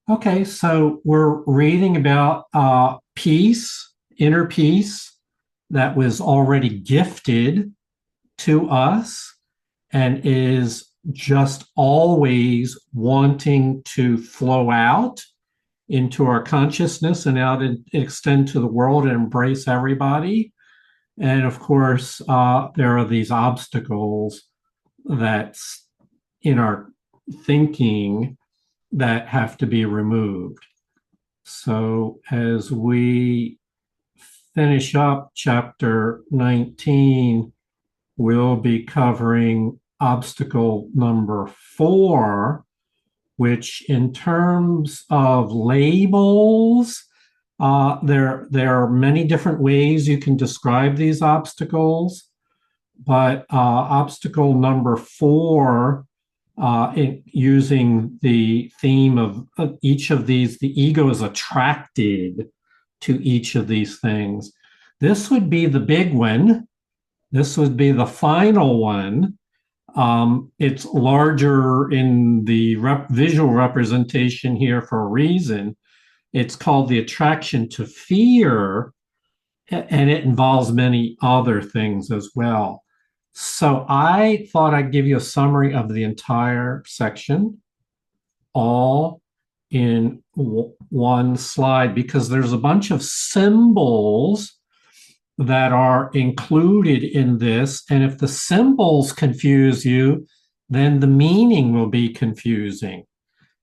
Okay, so we're reading about peace, inner peace that was already gifted to us and is just always wanting to flow out into our consciousness and out and extend to the world and embrace everybody. And of course, there are these obstacles that's in our thinking that have to be removed. So as we finish up chapter 19, we'll be covering obstacle number 4, which in terms of labels, there are many different ways you can describe these obstacles, but obstacle number 4, using the theme of each of these, the ego is attracted to each of these things. This would be the big one. This would be the final one. It's larger in the visual representation here for a reason. It's called the attraction to fear, and it involves many other things as well. So I thought I'd give you a summary of the entire section, all in one slide, because there's a bunch of symbols that are included in this. And if the symbols confuse you, then the meaning will be confusing.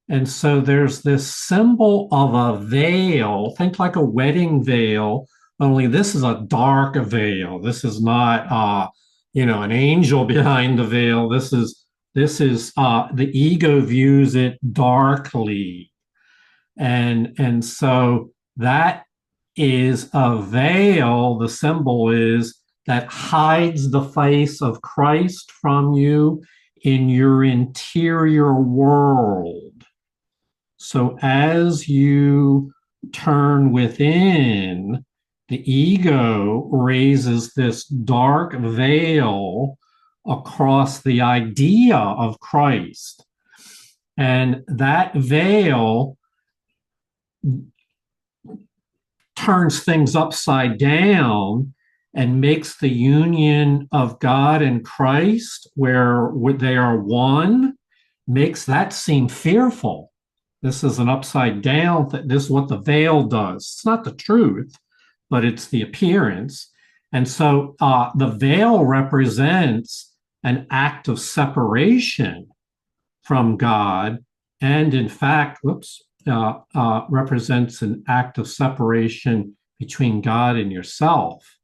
And so there's this symbol of a veil, think like a wedding veil, only this is a dark veil. This is not an angel behind the veil. This is the ego views it darkly. And so that is a veil, the symbol is, that hides the face of Christ from you in your interior world. So as you turn within, the ego raises this dark veil across the idea of Christ. And that veil turns things upside down and makes the union of God and Christ, where they are one, makes that seem fearful. This is an upside down. This is what the veil does. It's not the truth, but it's the appearance. And so the veil represents an act of separation from God, and in fact, represents an act of separation between God and yourself.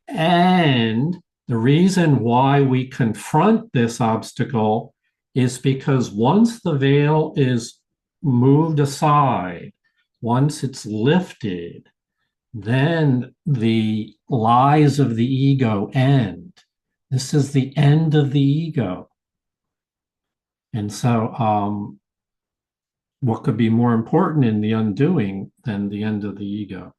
And the reason why we confront this obstacle is because once the veil is moved aside, once it's lifted, then the lies of the ego end. This is the end of the ego. And so, what could be more important in the undoing than the end of the ego?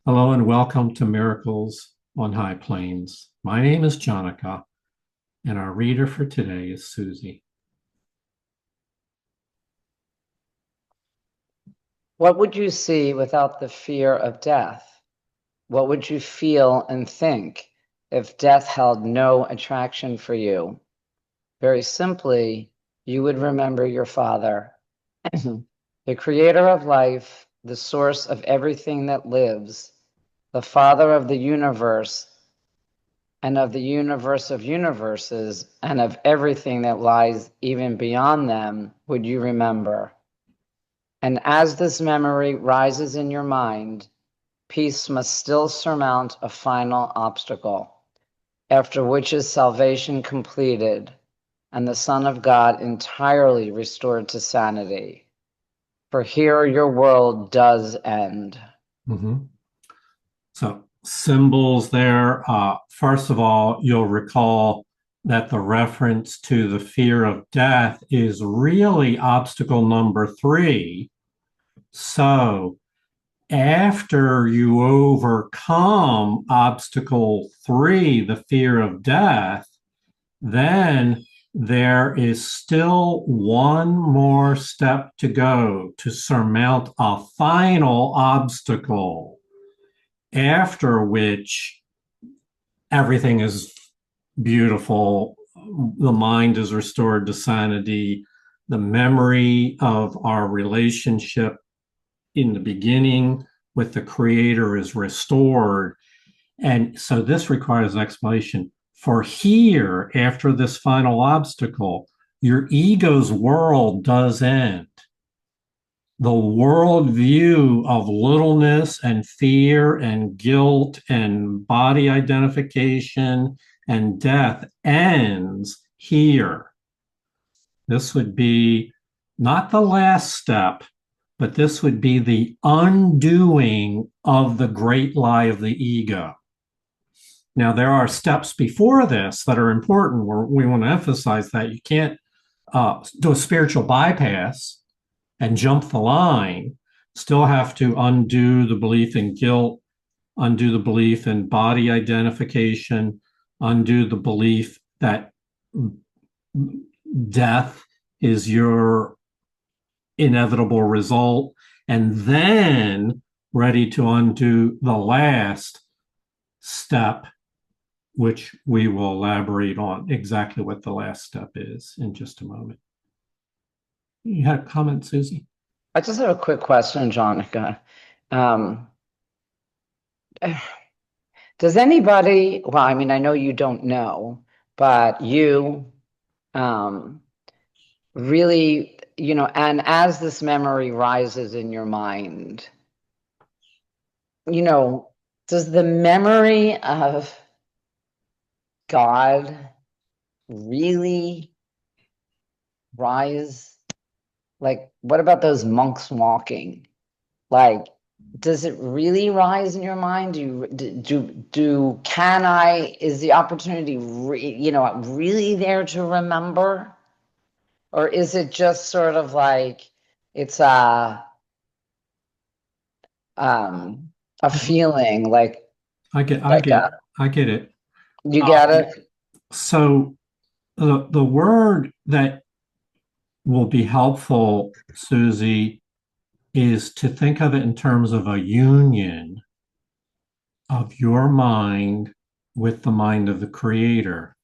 Hello and welcome to Miracles on High Plains. My name is Jonica, and our reader for today is Susie. What would you see without the fear of death? What would you feel and think if death held no attraction for you? Very simply, you would remember your Father, the creator of life, the source of everything that lives, the Father of the universe, and of the universe of universes, and of everything that lies even beyond them, would you remember. And as this memory rises in your mind, peace must still surmount a final obstacle, after which is salvation completed and the Son of God entirely restored to sanity. For here your world does end. Mm-hmm. So symbols there. First of all, you'll recall that the reference to the fear of death is really obstacle number 3. So after you overcome obstacle 3, the fear of death, then there is still one more step to go to surmount a final obstacle, after which everything is beautiful. The mind is restored to sanity. The memory of our relationship in the beginning with the Creator is restored. And so this requires an explanation. For here, after this final obstacle, your ego's world does end. The worldview of littleness and fear and guilt and body identification and death ends here. This would be not the last step, but this would be the undoing of the great lie of the ego. Now, there are steps before this that are important. We want to emphasize that you can't do a spiritual bypass and jump the line. Still have to undo the belief in guilt, undo the belief in body identification, undo the belief that death is your inevitable result, and then ready to undo the last step, which we will elaborate on exactly what the last step is in just a moment. You had a comment, Susie? I just have a quick question, Jonica. Does anybody, well, I mean, I know you don't know, but you really, and as this memory rises in your mind, does the memory of God really rise? Like, what about those monks walking? Like, does it really rise in your mind? Is the opportunity really there to remember? Or is it just sort of like it's a feeling like I get it. you get it? So the word that will be helpful, Susie, is to think of it in terms of a union of your mind with the mind of the Creator,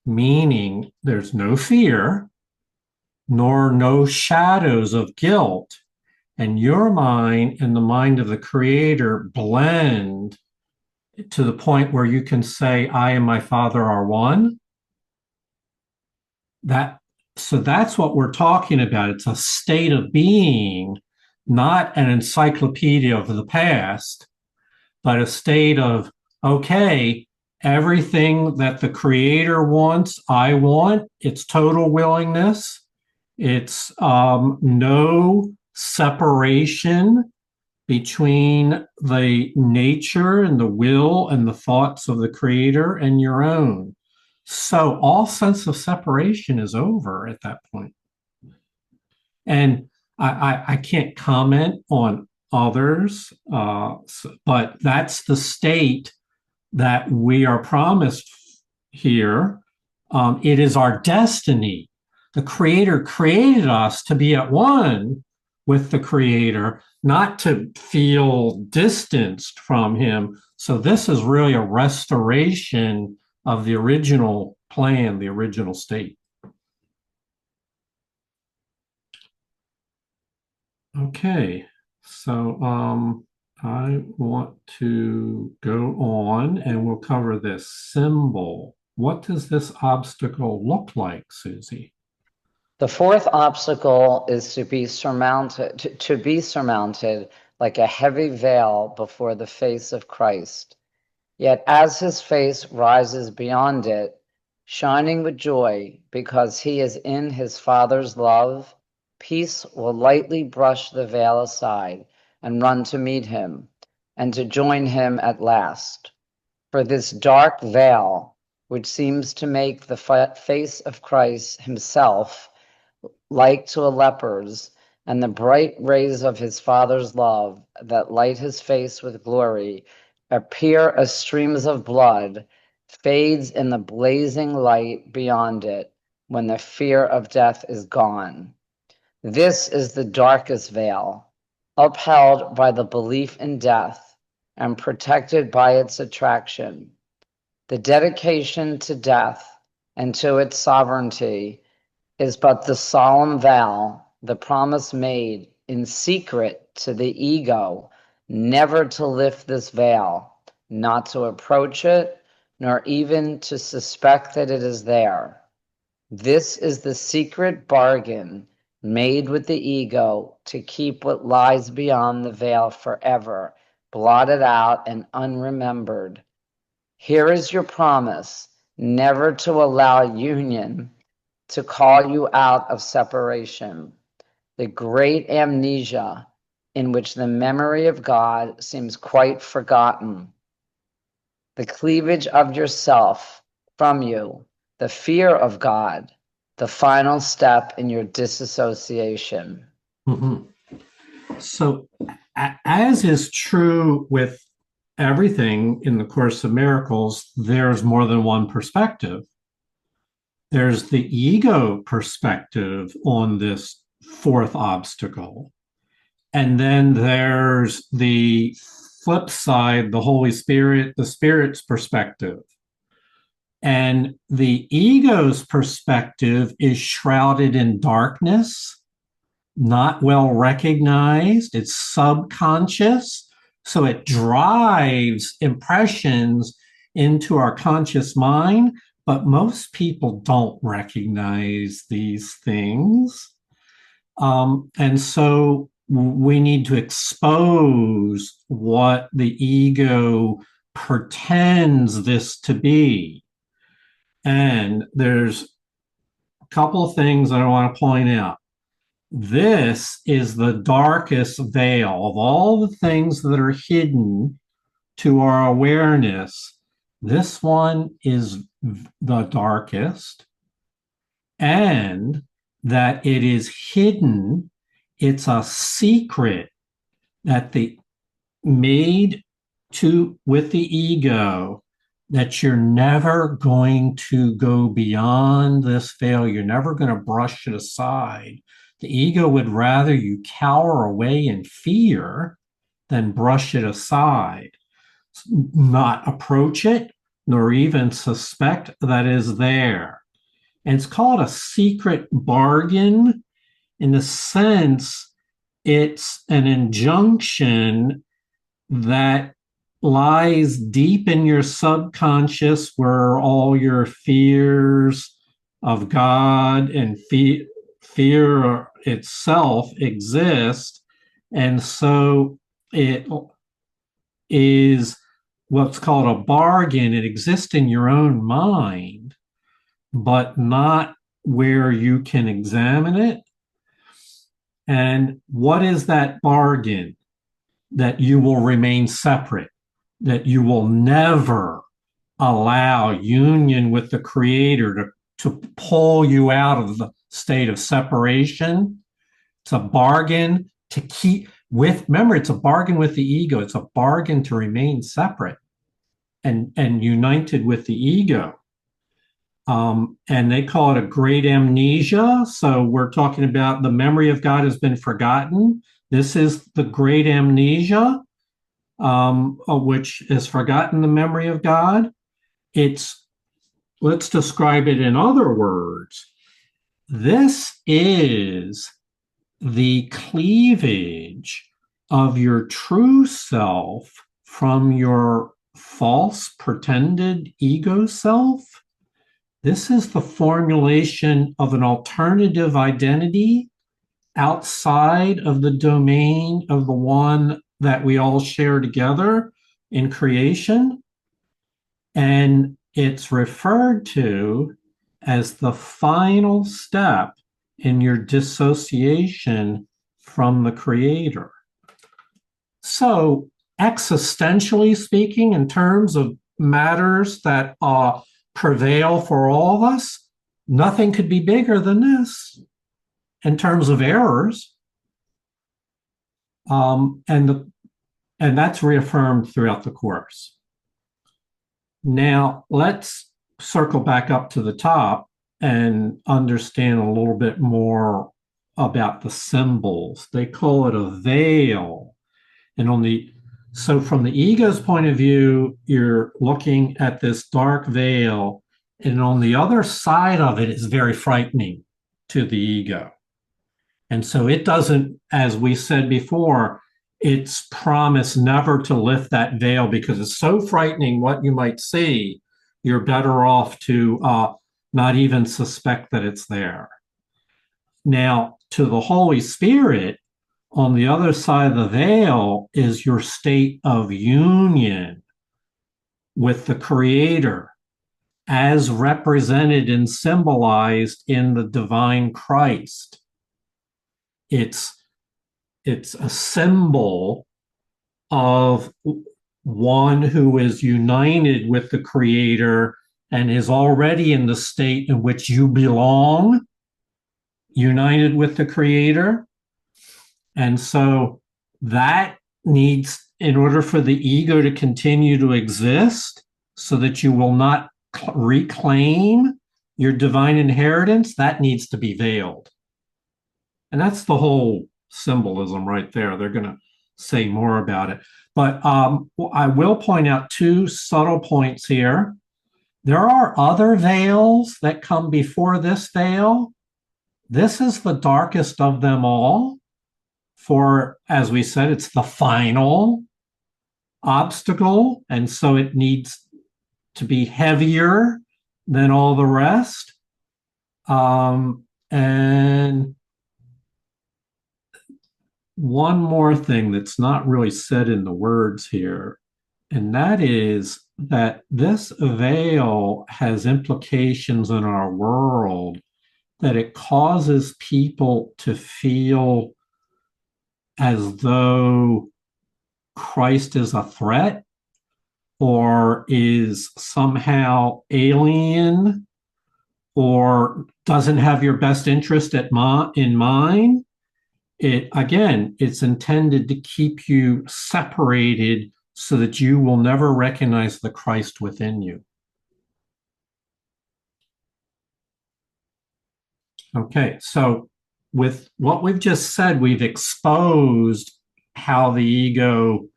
meaning there's no fear nor no shadows of guilt, and your mind and the mind of the Creator blend to the point where you can say, I and my Father are one. So that's what we're talking about. It's a state of being, not an encyclopedia of the past, but a state of, okay, everything that the Creator wants, I want. It's total willingness. It's no separation between the nature and the will and the thoughts of the Creator and your own. So all sense of separation is over at that point. And I can't comment on others, but that's the state that we are promised here. It is our destiny. The Creator created us to be at one with the Creator, not to feel distanced from Him. So this is really a restoration of the original plan, the original state. Okay, so I want to go on and we'll cover this symbol. What does this obstacle look like, Susie? The fourth obstacle is to be surmounted, like a heavy veil before the face of Christ. Yet as his face rises beyond it, shining with joy because he is in his Father's love, peace will lightly brush the veil aside and run to meet him and to join him at last. For this dark veil, which seems to make the face of Christ himself like to a leper's, and the bright rays of his Father's love that light his face with glory appear as streams of blood, fades in the blazing light beyond it, when the fear of death is gone. This is the darkest veil, upheld by the belief in death and protected by its attraction. The dedication to death and to its sovereignty is but the solemn vow, the promise made in secret to the ego, never to lift this veil, not to approach it, nor even to suspect that it is there. This is the secret bargain made with the ego to keep what lies beyond the veil forever, blotted out and unremembered. Here is your promise, never to allow union to call you out of separation, the great amnesia in which the memory of God seems quite forgotten, the cleavage of yourself from you, the fear of God, the final step in your disassociation. Mhm. So, as is true with everything in the Course of Miracles, there's more than one perspective. There's the ego perspective on this fourth obstacle. And then there's the flip side, the Holy Spirit, the Spirit's perspective. And the ego's perspective is shrouded in darkness, not well recognized, it's subconscious. So it drives impressions into our conscious mind, but most people don't recognize these things. And so we need to expose what the ego pretends this to be. And there's a couple of things that I want to point out. This is the darkest veil of all the things that are hidden to our awareness. This one is the darkest, and that it is hidden. It's a secret that the made to with the ego, that you're never going to go beyond this veil. You're never going to brush it aside. The ego would rather you cower away in fear than brush it aside, not approach it, nor even suspect that is there. And it's called a secret bargain in the sense it's an injunction that lies deep in your subconscious where all your fears of God and fear itself exist. And so it is what's called a bargain. It exists in your own mind, but not where you can examine it. And what is that bargain? That you will remain separate, that you will never allow union with the Creator to pull you out of the state of separation. It's a bargain to keep with, remember, it's a bargain with the ego. It's a bargain to remain separate and united with the ego. And they call it a great amnesia. So we're talking about the memory of God has been forgotten. This is the great amnesia, which has forgotten the memory of God. Let's describe it in other words. This is the cleavage of your true self from your false pretended ego self. This is the formulation of an alternative identity outside of the domain of the one that we all share together in creation. And it's referred to as the final step in your dissociation from the Creator. So, existentially speaking, in terms of matters that prevail for all of us, nothing could be bigger than this. In terms of errors, and that's reaffirmed throughout the Course. Now, let's circle back up to the top and understand a little bit more about the symbols. They call it a veil. And so from the ego's point of view, you're looking at this dark veil, and on the other side of it is very frightening to the ego. And so it doesn't, as we said before, it's promised never to lift that veil because it's so frightening what you might see. You're better off to not even suspect that it's there. Now, to the Holy Spirit, on the other side of the veil is your state of union with the Creator as represented and symbolized in the divine Christ. It's a symbol of one who is united with the Creator and is already in the state in which you belong, united with the Creator. And so that needs, in order for the ego to continue to exist, so that you will not reclaim your divine inheritance, that needs to be veiled. And that's the whole symbolism right there. They're going to say more about it. But I will point out two subtle points here. There are other veils that come before this veil. This is the darkest of them all. For, as we said, it's the final obstacle. And so it needs to be heavier than all the rest. And one more thing that's not really said in the words here, and that is that this veil has implications in our world, that it causes people to feel as though Christ is a threat or is somehow alien or doesn't have your best interest in mind. It's intended to keep you separated so that you will never recognize the Christ within you. Okay, so with what we've just said, we've exposed how the ego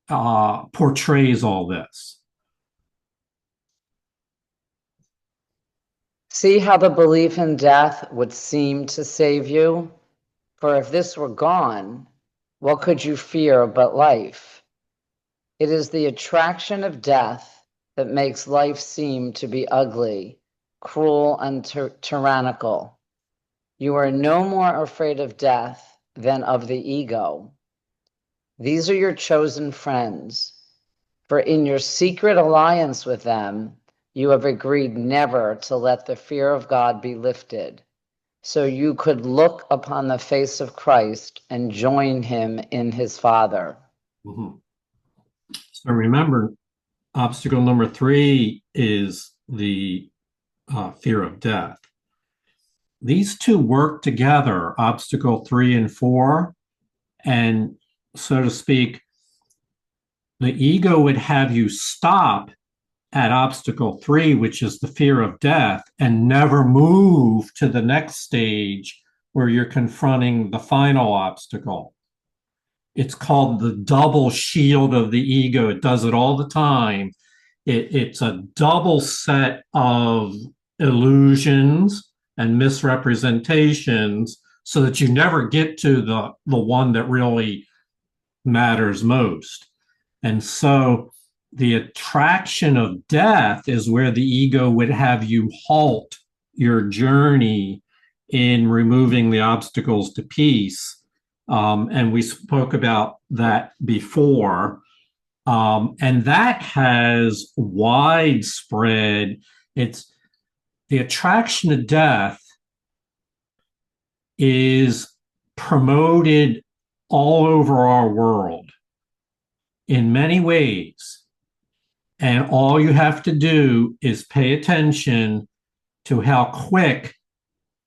portrays all this. See how the belief in death would seem to save you? For if this were gone, what could you fear but life? It is the attraction of death that makes life seem to be ugly, cruel, and tyrannical. You are no more afraid of death than of the ego. These are your chosen friends, for in your secret alliance with them, you have agreed never to let the fear of God be lifted, so you could look upon the face of Christ and join him in his Father. Mm-hmm. So remember, obstacle number 3 is the fear of death. These two work together, obstacle 3 and 4, and so to speak, the ego would have you stop at obstacle 3, which is the fear of death, and never move to the next stage where you're confronting the final obstacle. It's called the double shield of the ego. It does it all the time. It's a double set of illusions and misrepresentations so that you never get to the one that really matters most. And so the attraction of death is where the ego would have you halt your journey in removing the obstacles to peace. And we spoke about that before. And that has widespread, it's the attraction of death is promoted all over our world in many ways. And all you have to do is pay attention to how quick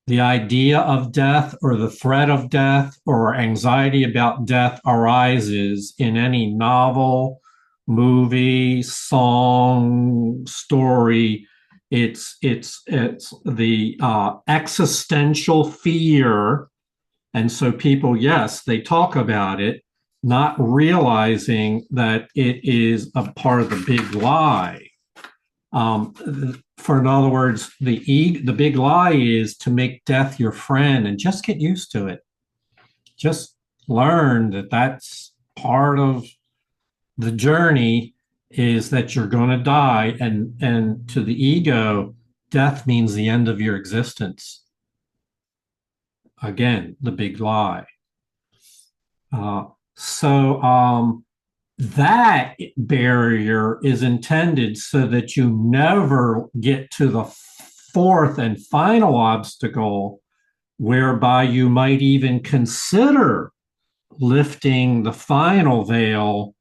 the idea of death or the threat of death or anxiety about death arises in any novel, movie, song, story. It's the existential fear. And so people, yes, they talk about it, not realizing that it is a part of the big lie. For in other words, the big lie is to make death your friend and just get used to it. Just learn that that's part of the journey, is that you're going to die, and to the ego, death means the end of your existence. Again, the big lie. So that barrier is intended so that you never get to the fourth and final obstacle, whereby you might even consider lifting the final veil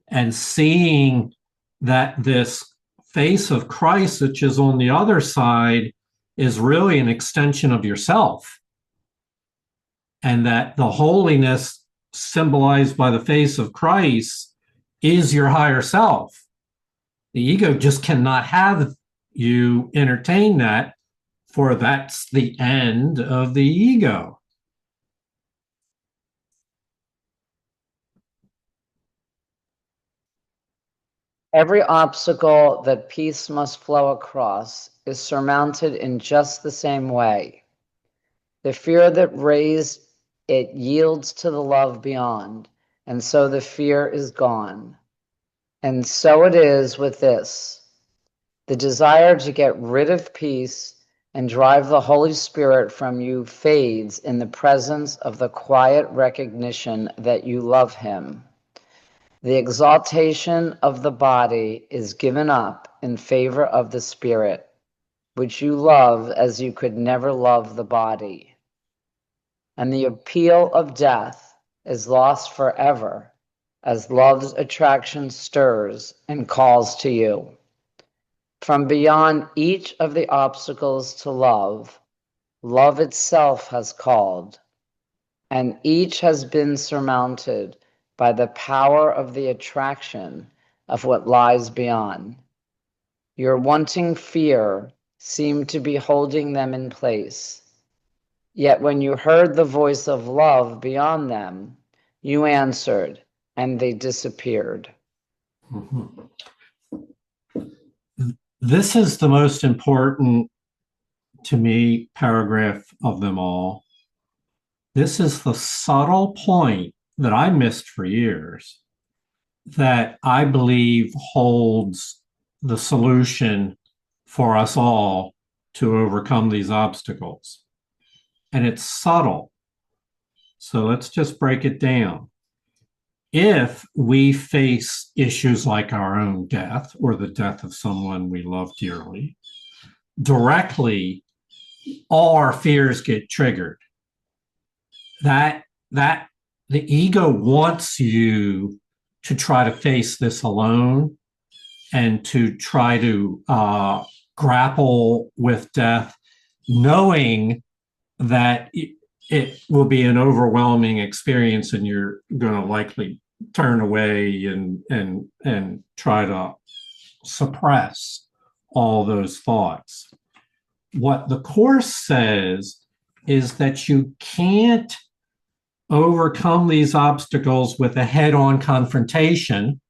and seeing that this face of Christ, which is on the other side, is really an extension of yourself. And that the holiness symbolized by the face of Christ is your higher self. The ego just cannot have you entertain that, for that's the end of the ego. Every obstacle that peace must flow across is surmounted in just the same way. The fear that raised it yields to the love beyond, and so the fear is gone. And so it is with this. The desire to get rid of peace and drive the Holy Spirit from you fades in the presence of the quiet recognition that you love Him. The exaltation of the body is given up in favor of the spirit, which you love as you could never love the body. And the appeal of death is lost forever as love's attraction stirs and calls to you. From beyond each of the obstacles to love, love itself has called, and each has been surmounted by the power of the attraction of what lies beyond. Your wanting fear seemed to be holding them in place. Yet when you heard the voice of love beyond them, you answered, and they disappeared. Mm-hmm. This is the most important, to me, paragraph of them all. This is the subtle point that I missed for years, that I believe holds the solution for us all to overcome these obstacles. And it's subtle. So let's just break it down. If we face issues like our own death or the death of someone we love dearly, directly, all our fears get triggered. That the ego wants you to try to face this alone and to try to grapple with death, knowing that it will be an overwhelming experience and you're going to likely turn away and try to suppress all those thoughts. What the Course says is that you can't overcome these obstacles with a head-on confrontation,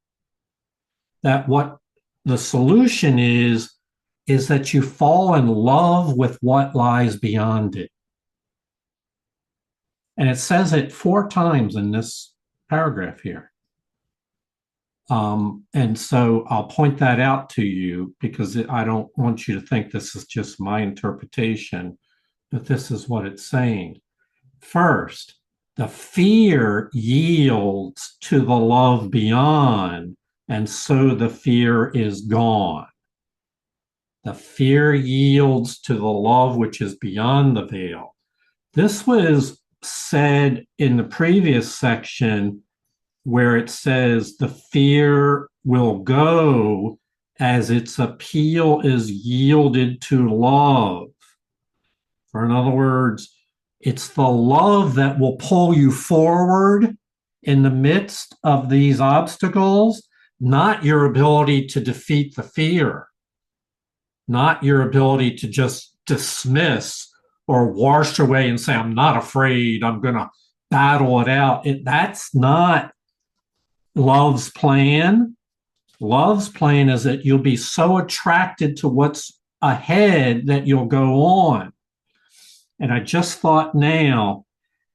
that what the solution is that you fall in love with what lies beyond it. And it says it 4 times in this paragraph here. And so I'll point that out to you, because I don't want you to think this is just my interpretation, but this is what it's saying. First, the fear yields to the love beyond, and so the fear is gone. The fear yields to the love which is beyond the veil. This was said in the previous section, where it says the fear will go as its appeal is yielded to love. Or in other words, it's the love that will pull you forward in the midst of these obstacles, not your ability to defeat the fear. not your ability to just dismiss or wash away and say, I'm not afraid, I'm going to battle it out. That's not love's plan. Love's plan is that you'll be so attracted to what's ahead that you'll go on. And I just thought now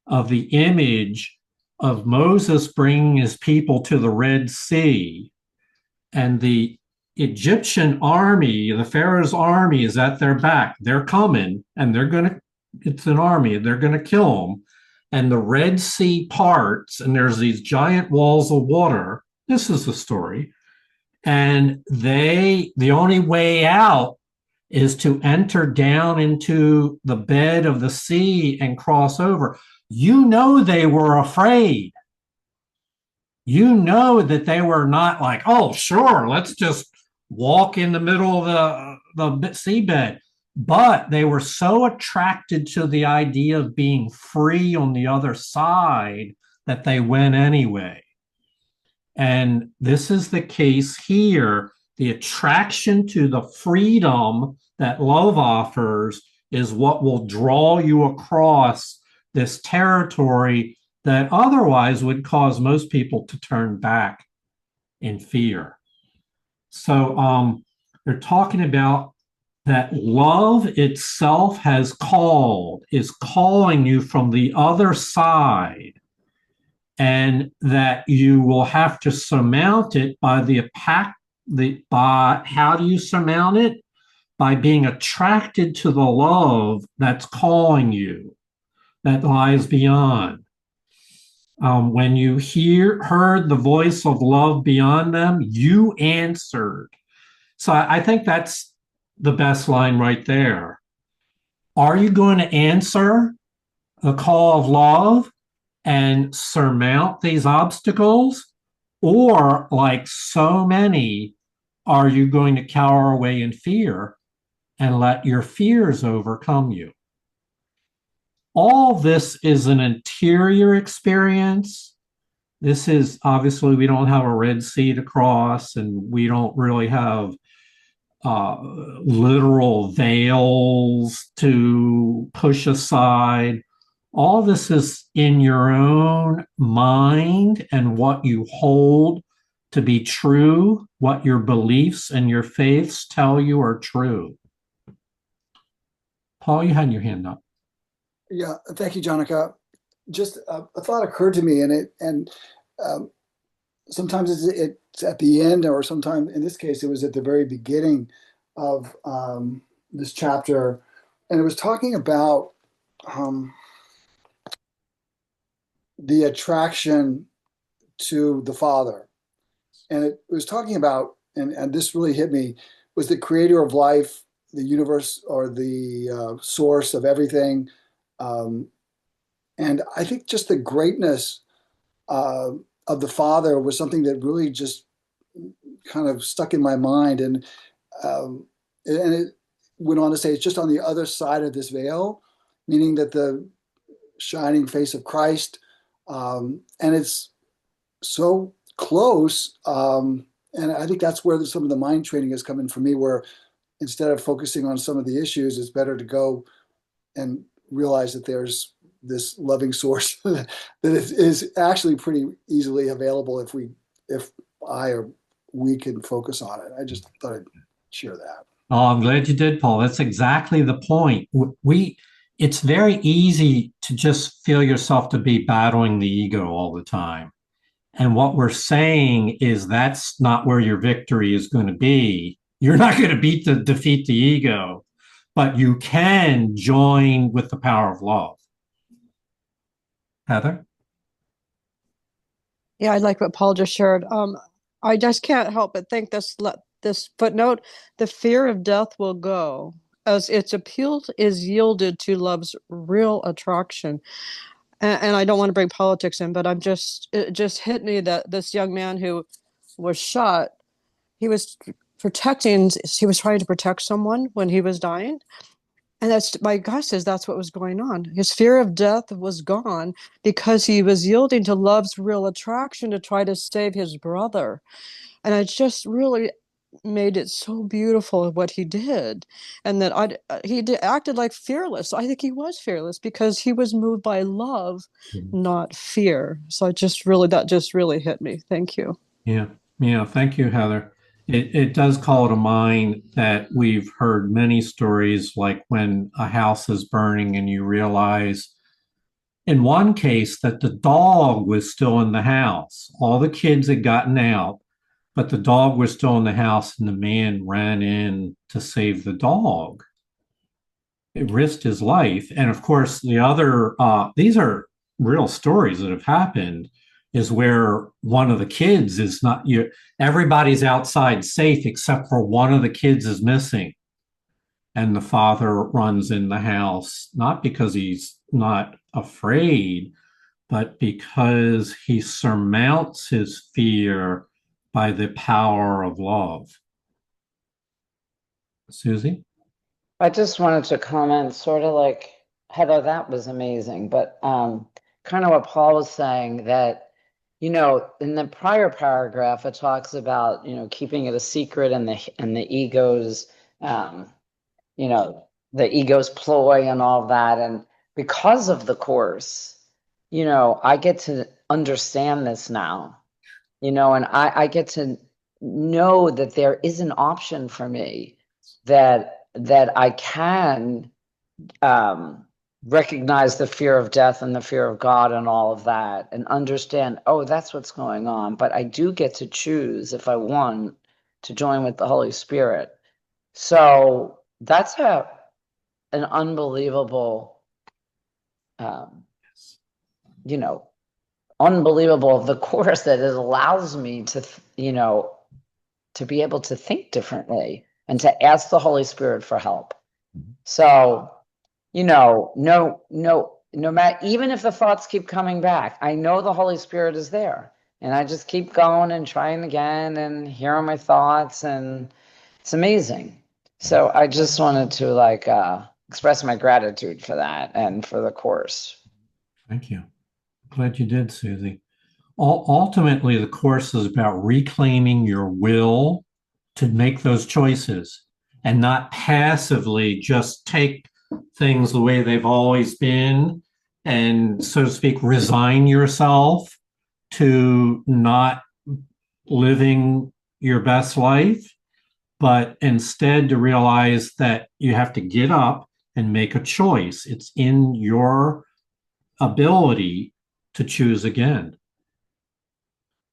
of the image of Moses bringing his people to the Red Sea, and the Egyptian army, the Pharaoh's army is at their back. They're coming and they're going to, it's an army, they're going to kill them. And the Red Sea parts, and there's these giant walls of water. This is the story. And the only way out is to enter down into the bed of the sea and cross over. You know, they were afraid. You know that they were not like, oh, sure, let's just walk in the middle of the seabed. But they were so attracted to the idea of being free on the other side that they went anyway. And this is the case here. The attraction to the freedom that love offers is what will draw you across this territory that otherwise would cause most people to turn back in fear. So they're talking about that love itself is calling you from the other side, and that you will have to surmount it by how do you surmount it? By being attracted to the love that's calling you, that lies beyond. When you heard the voice of love beyond them, you answered. So I think that's the best line right there. Are you going to answer the call of love and surmount these obstacles? Or, like so many, are you going to cower away in fear and let your fears overcome you? All this is an interior experience. This is obviously, we don't have a Red Sea to cross, and we don't really have literal veils to push aside. All this is in your own mind and what you hold to be true, what your beliefs and your faiths tell you are true. Paul, you had your hand up. Yeah, thank you, Jonica. Just a thought occurred to me, and sometimes it's at the end, or sometimes in this case, it was at the very beginning of this chapter, and it was talking about the attraction to the Father, and it was talking about, and this really hit me, was the creator of life, the universe, or the source of everything. And I think just the greatness of the Father was something that really just kind of stuck in my mind. And it went on to say it's just on the other side of this veil, meaning that the shining face of Christ, and it's so close. And I think that's where some of the mind training has come in for me, where instead of focusing on some of the issues, it's better to go and realize that there's this loving source that is actually pretty easily available if I or we can focus on it. I just thought I'd share that. Oh, I'm glad you did, Paul. That's exactly the point. It's very easy to just feel yourself to be battling the ego all the time. And what we're saying is that's not where your victory is going to be. You're not going to defeat the ego, but you can join with the power of love. Heather? Yeah, I like what Paul just shared. I just can't help but think this footnote: the fear of death will go as its appeal is yielded to love's real attraction. And I don't want to bring politics in, but it just hit me that this young man who was shot, he was he was trying to protect someone when he was dying. And that's, my guess is that's what was going on. His fear of death was gone because he was yielding to love's real attraction to try to save his brother. And it just really made it so beautiful what he did, and that acted like fearless. I think he was fearless because he was moved by love, not fear. So that just really hit me. Thank you. Yeah. Yeah. Thank you, Heather. It does call to mind that we've heard many stories like when a house is burning and you realize in one case that the dog was still in the house. All the kids had gotten out, but the dog was still in the house and the man ran in to save the dog. It risked his life. And of course, these are real stories that have happened, is where one of the kids is not, everybody's outside safe except for one of the kids is missing. And the father runs in the house, not because he's not afraid, but because he surmounts his fear by the power of love. Susie? I just wanted to comment, sort of like, Heather, that was amazing, but kind of what Paul was saying, that, in the prior paragraph, it talks about, keeping it a secret and the ego's, the ego's ploy and all that. And because of the course, I get to understand this now, and I get to know that there is an option for me, that I can recognize the fear of death and the fear of God and all of that, and understand, oh, that's what's going on. But I do get to choose if I want to join with the Holy Spirit. So that's an unbelievable, unbelievable of the course, that it allows me to, to be able to think differently and to ask the Holy Spirit for help. So, no matter, even if the thoughts keep coming back, I know the Holy Spirit is there, and I just keep going and trying again and hearing my thoughts, and it's amazing. So I just wanted to express my gratitude for that and for the course. Thank you. Glad you did, Susie. Ultimately, the course is about reclaiming your will to make those choices and not passively just take things the way they've always been and, so to speak, resign yourself to not living your best life, but instead to realize that you have to get up and make a choice. It's in your ability to choose again.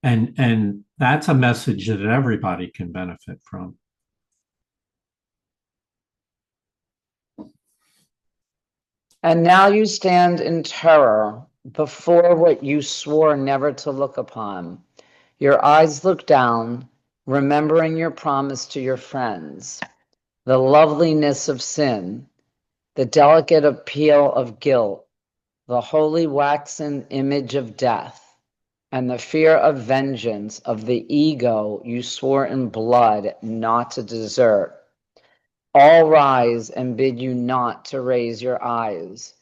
And that's a message that everybody can benefit from. And now you stand in terror before what you swore never to look upon. Your eyes look down, remembering your promise to your friends, the loveliness of sin, the delicate appeal of guilt, the holy waxen image of death, and the fear of vengeance of the ego you swore in blood not to desert. All rise and bid you not to raise your eyes,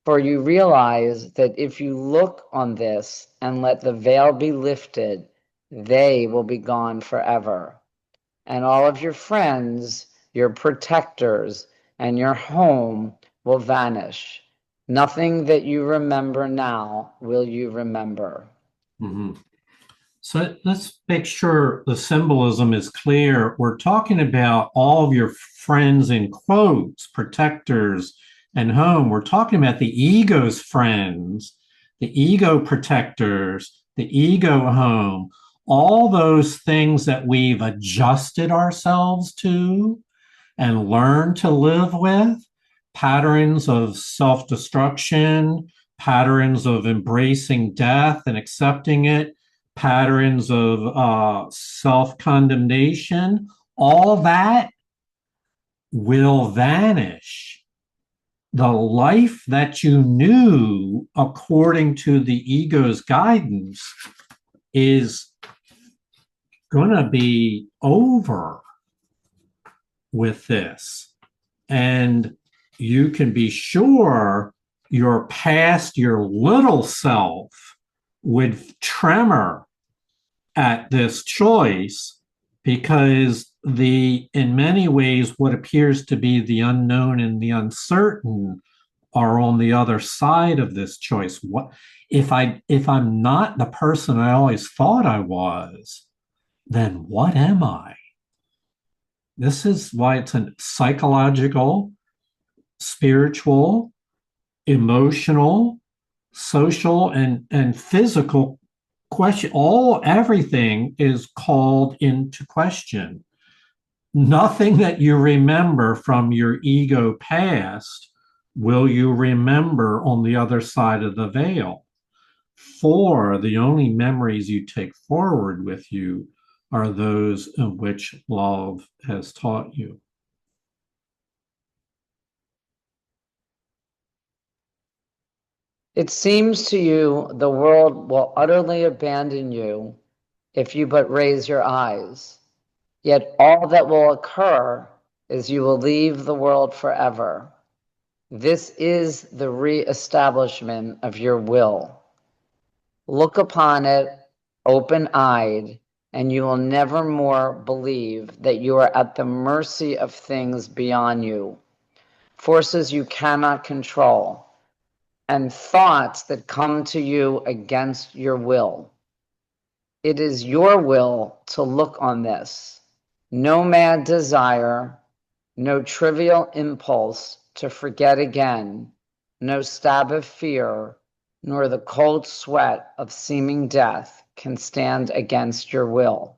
for you realize that if you look on this and let the veil be lifted, they will be gone forever. And all of your friends, your protectors, and your home will vanish. Nothing that you remember now will you remember. Mm-hmm. So let's make sure the symbolism is clear. We're talking about all of your friends in quotes, protectors, and home. We're talking about the ego's friends, the ego protectors, the ego home, all those things that we've adjusted ourselves to and learned to live with, patterns of self-destruction, patterns of embracing death and accepting it, patterns of self-condemnation, all that will vanish. The life that you knew according to the ego's guidance is going to be over with this. And you can be sure your past, your little self would tremor at this choice, because in many ways, what appears to be the unknown and the uncertain are on the other side of this choice. What if I'm not the person I always thought I was, then what am I? This is why it's a psychological, spiritual, emotional, social, and physical question. Everything is called into question. Nothing that you remember from your ego past will you remember on the other side of the veil. For the only memories you take forward with you are those in which love has taught you. It seems to you the world will utterly abandon you if you but raise your eyes. Yet all that will occur is you will leave the world forever. This is the re-establishment of your will. Look upon it open-eyed, and you will never more believe that you are at the mercy of things beyond you, forces you cannot control, and thoughts that come to you against your will. It is your will to look on this. No mad desire, no trivial impulse to forget again, no stab of fear, nor the cold sweat of seeming death can stand against your will.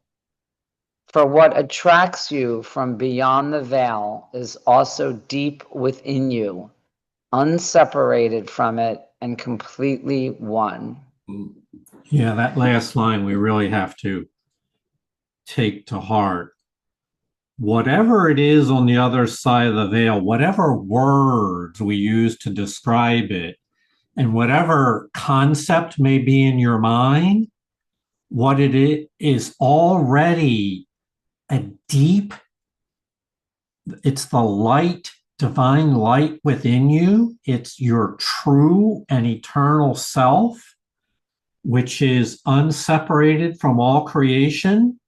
For what attracts you from beyond the veil is also deep within you, unseparated from it and completely one. Yeah, that last line we really have to take to heart. Whatever it is on the other side of the veil, whatever words we use to describe it, and whatever concept may be in your mind, what it is already a deep, it's the light, divine light within you. It's your true and eternal self, which is unseparated from all creation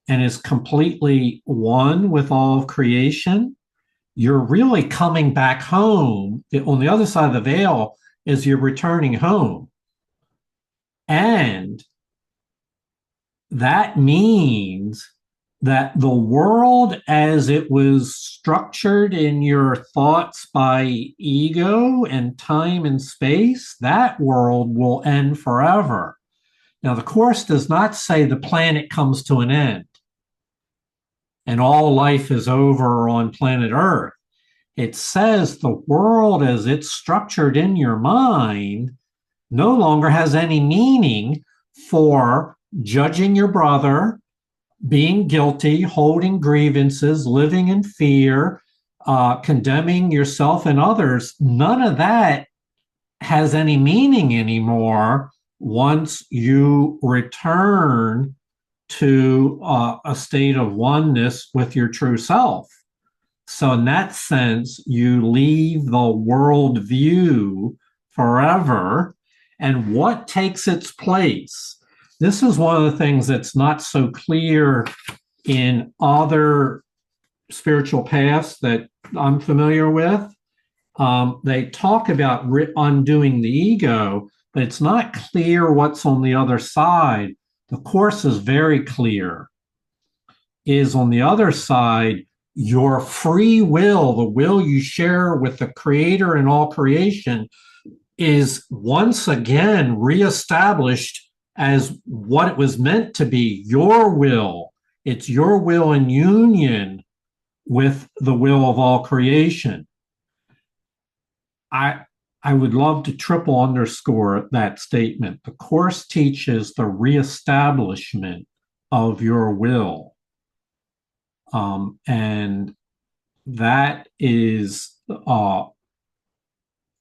and is completely one with all of creation. You're really coming back home. On the other side of the veil is you're returning home. And that means that the world as it was structured in your thoughts by ego and time and space, that world will end forever. Now, the Course does not say the planet comes to an end and all life is over on planet Earth. It says the world as it's structured in your mind no longer has any meaning for judging your brother, being guilty, holding grievances, living in fear, condemning yourself and others. None of that has any meaning anymore once you return to a state of oneness with your true self. So in that sense, you leave the world view forever. And what takes its place? This is one of the things that's not so clear in other spiritual paths that I'm familiar with. They talk about undoing the ego, but it's not clear what's on the other side. The Course is very clear. Is on the other side, your free will, the will you share with the Creator and all creation, is once again reestablished as what it was meant to be, your will. It's your will in union with the will of all creation. I would love to triple underscore that statement. The Course teaches the reestablishment of your will. And that is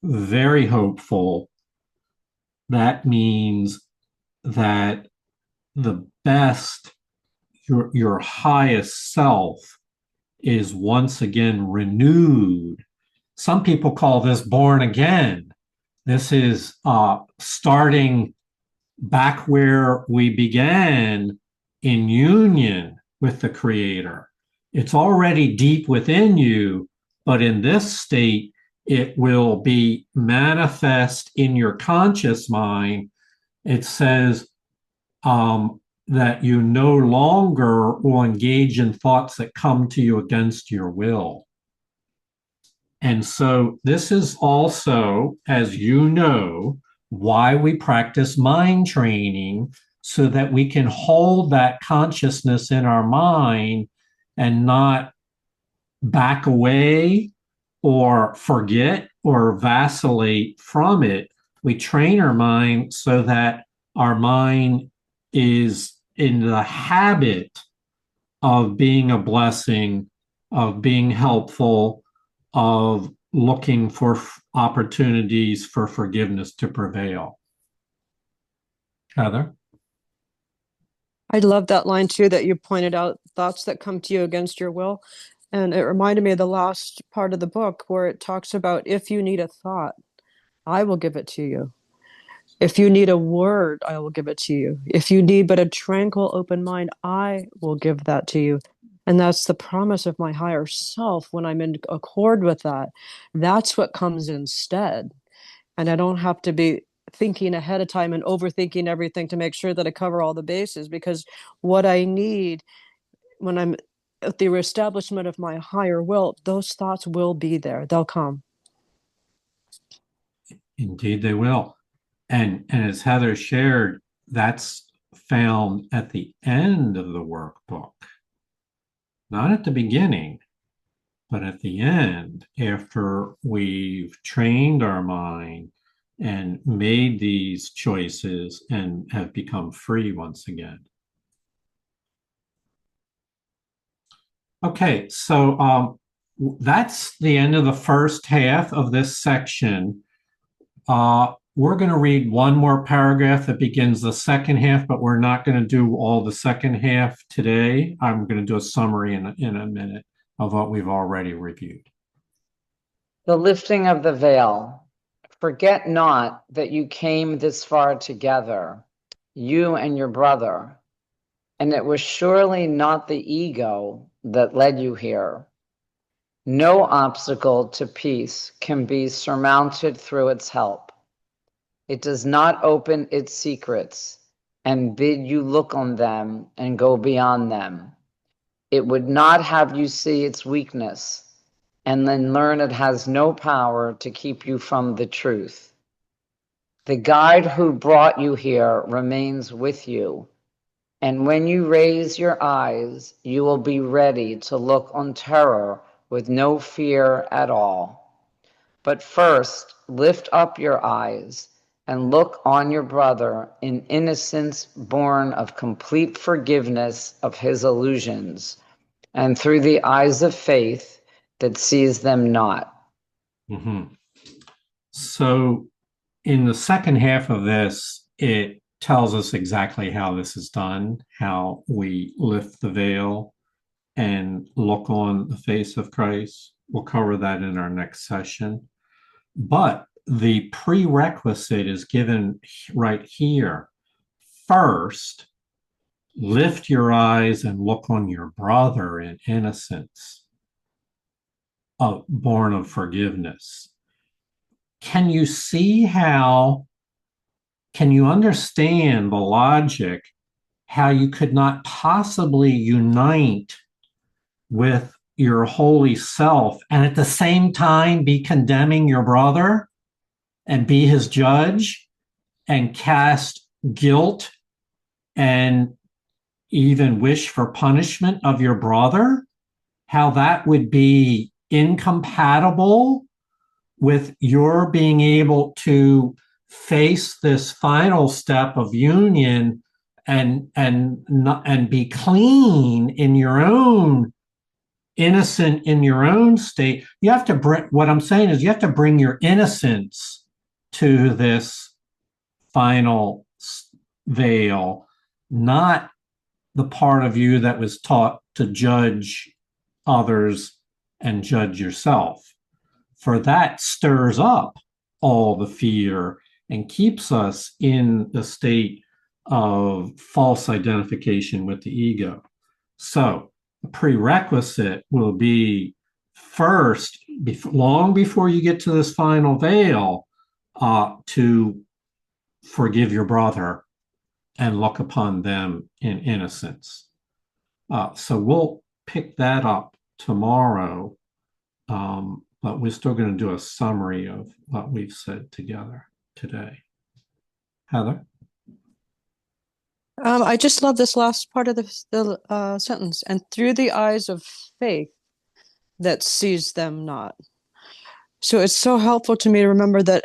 very hopeful. That means that the best, your highest self is once again renewed. Some people call this born again. This is starting back where we began in union with the Creator. It's already deep within you, but in this state, it will be manifest in your conscious mind. It says that you no longer will engage in thoughts that come to you against your will. And so this is also, as you know, why we practice mind training, so that we can hold that consciousness in our mind and not back away or forget or vacillate from it. We train our mind so that our mind is in the habit of being a blessing, of being helpful, of looking for opportunities for forgiveness to prevail. Heather? I love that line too that you pointed out, thoughts that come to you against your will. And it reminded me of the last part of the book where it talks about, if you need a thought, I will give it to you. If you need a word, I will give it to you. If you need but a tranquil, open mind, I will give that to you. And that's the promise of my higher self. When I'm in accord with that, that's what comes instead. And I don't have to be thinking ahead of time and overthinking everything to make sure that I cover all the bases, because what I need when I'm at the reestablishment of my higher will, those thoughts will be there. They'll come. Indeed, they will. And as Heather shared, that's found at the end of the workbook, not at the beginning, but at the end, after we've trained our mind and made these choices and have become free once again. Okay, so that's the end of the first half of this section. We're going to read one more paragraph that begins the second half, but we're not going to do all the second half today. I'm going to do a summary in a minute of what we've already reviewed. The lifting of the veil. Forget not that you came this far together, you and your brother, and it was surely not the ego that led you here. No obstacle to peace can be surmounted through its help. It does not open its secrets and bid you look on them and go beyond them. It would not have you see its weakness and then learn it has no power to keep you from the truth. The guide who brought you here remains with you, and when you raise your eyes, you will be ready to look on terror with no fear at all. But first, lift up your eyes and look on your brother in innocence born of complete forgiveness of his illusions, and through the eyes of faith that sees them not. Mm-hmm. So in the second half of this, it tells us exactly how this is done, how we lift the veil and look on the face of Christ. We'll cover that in our next session. But the prerequisite is given right here. First, lift your eyes and look on your brother in innocence, born of forgiveness. Can you see how, can you understand the logic, how you could not possibly unite with your holy self and at the same time be condemning your brother and be his judge and cast guilt and even wish for punishment of your brother? How that would be incompatible with your being able to face this final step of union and be clean in your own, innocent in your own state. You have to bring, what I'm saying is you have to bring your innocence to this final veil, not the part of you that was taught to judge others and judge yourself. For that stirs up all the fear and keeps us in the state of false identification with the ego. So prerequisite will be first, long before you get to this final veil, to forgive your brother and look upon them in innocence. So we'll pick that up tomorrow, but we're still going to do a summary of what we've said together today. Heather? I just love this last part of the sentence. And through the eyes of faith that sees them not. So it's so helpful to me to remember that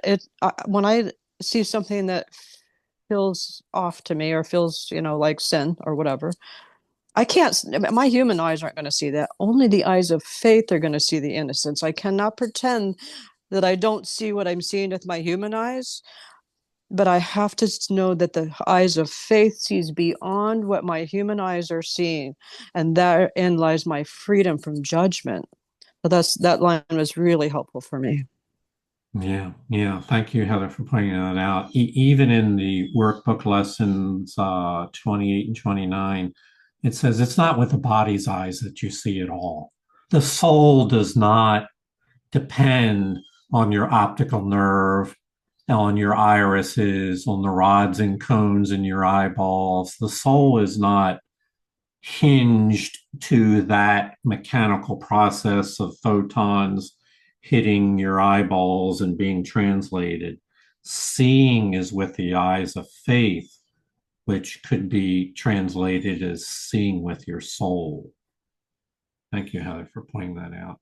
when I see something that feels off to me or feels, like sin or whatever, I can't, my human eyes aren't going to see that. Only the eyes of faith are going to see the innocence. I cannot pretend that I don't see what I'm seeing with my human eyes, but I have to know that the eyes of faith sees beyond what my human eyes are seeing. And therein lies my freedom from judgment. But that line was really helpful for me. Yeah. Thank you, Heather, for pointing that out. Even in the workbook lessons 28 and 29, it says it's not with the body's eyes that you see it all. The soul does not depend on your optical nerve, on your irises, on the rods and cones in your eyeballs. The soul is not hinged to that mechanical process of photons hitting your eyeballs and being translated. Seeing is with the eyes of faith, which could be translated as seeing with your soul. Thank you, Heather, for pointing that out.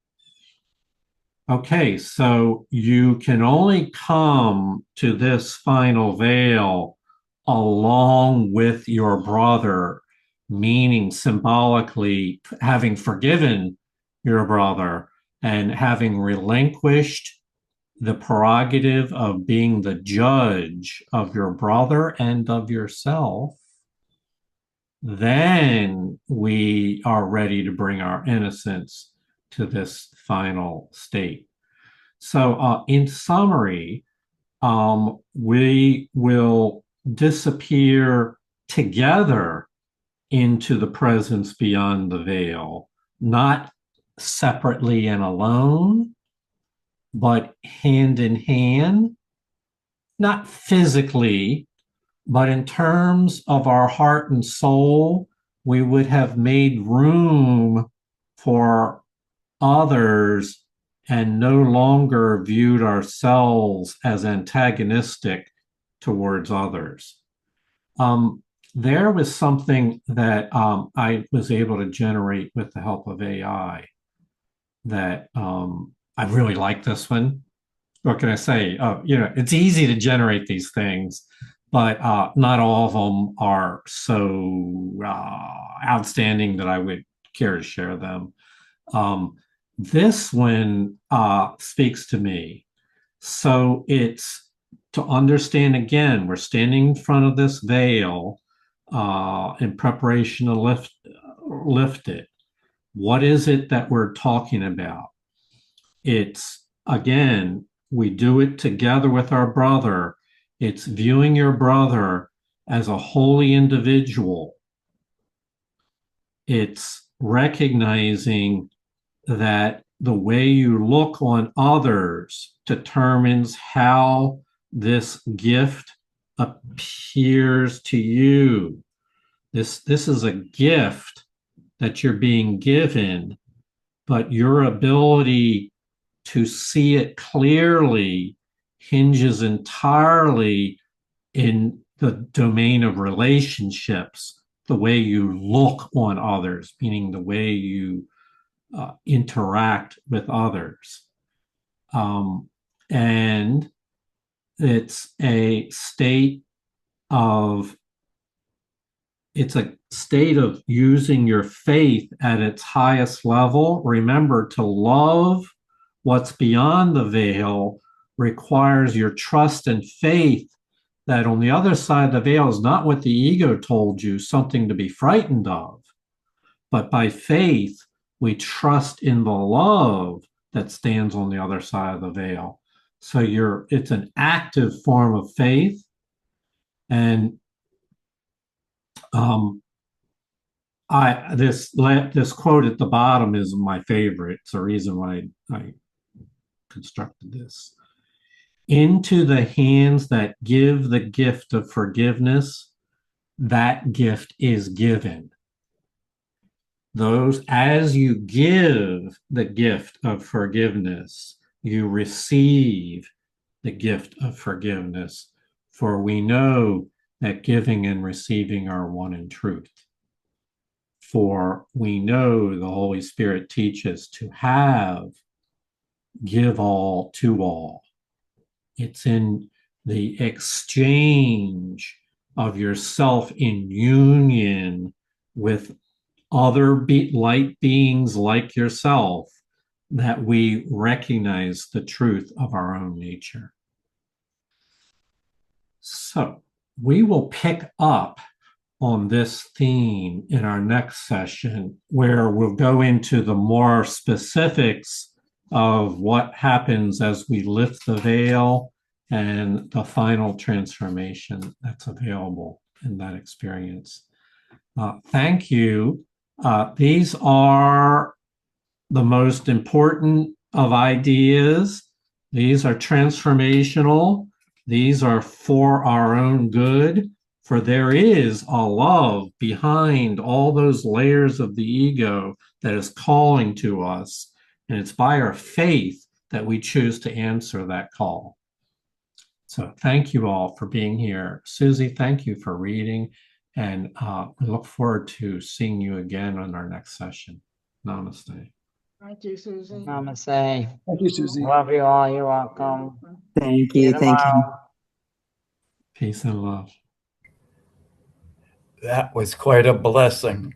Okay, so you can only come to this final veil along with your brother, meaning symbolically having forgiven your brother and having relinquished the prerogative of being the judge of your brother and of yourself. Then we are ready to bring our innocence to this final state. So in summary, we will disappear together into the presence beyond the veil, not separately and alone, but hand in hand, not physically, but in terms of our heart and soul, we would have made room for others and no longer viewed ourselves as antagonistic towards others. There was something that I was able to generate with the help of AI that I really like this one. What can I say? It's easy to generate these things, but not all of them are so outstanding that I would care to share them. This one speaks to me. So it's to understand again, we're standing in front of this veil in preparation to lift it. What is it that we're talking about? It's, again, we do it together with our brother. It's viewing your brother as a holy individual. It's recognizing that the way you look on others determines how this gift appears to you. This is a gift that you're being given, but your ability to see it clearly hinges entirely in the domain of relationships, the way you look on others, meaning the way you interact with others. And it's a state of using your faith at its highest level. Remember, to love what's beyond the veil requires your trust and faith that on the other side of the veil is not what the ego told you, something to be frightened of, but by faith, we trust in the love that stands on the other side of the veil. So it's an active form of faith. And this quote at the bottom is my favorite. It's the reason why I constructed this. Into the hands that give the gift of forgiveness, that gift is given. Those, as you give the gift of forgiveness, you receive the gift of forgiveness. For we know that giving and receiving are one in truth. For we know the Holy Spirit teaches to have, give all to all. It's in the exchange of yourself in union with other light beings like yourself that we recognize the truth of our own nature. So we will pick up on this theme in our next session, where we'll go into the more specifics of what happens as we lift the veil and the final transformation that's available in that experience. Thank you. These are the most important of ideas. These are transformational. These are for our own good. For there is a love behind all those layers of the ego that is calling to us. And it's by our faith that we choose to answer that call. So thank you all for being here. Susie, thank you for reading. And we look forward to seeing you again on our next session. Namaste. Thank you, Susie. Namaste. Thank you, Susie. Love you all. You're welcome. Thank See you you. Thank you. tomorrow. Peace and love. That was quite a blessing.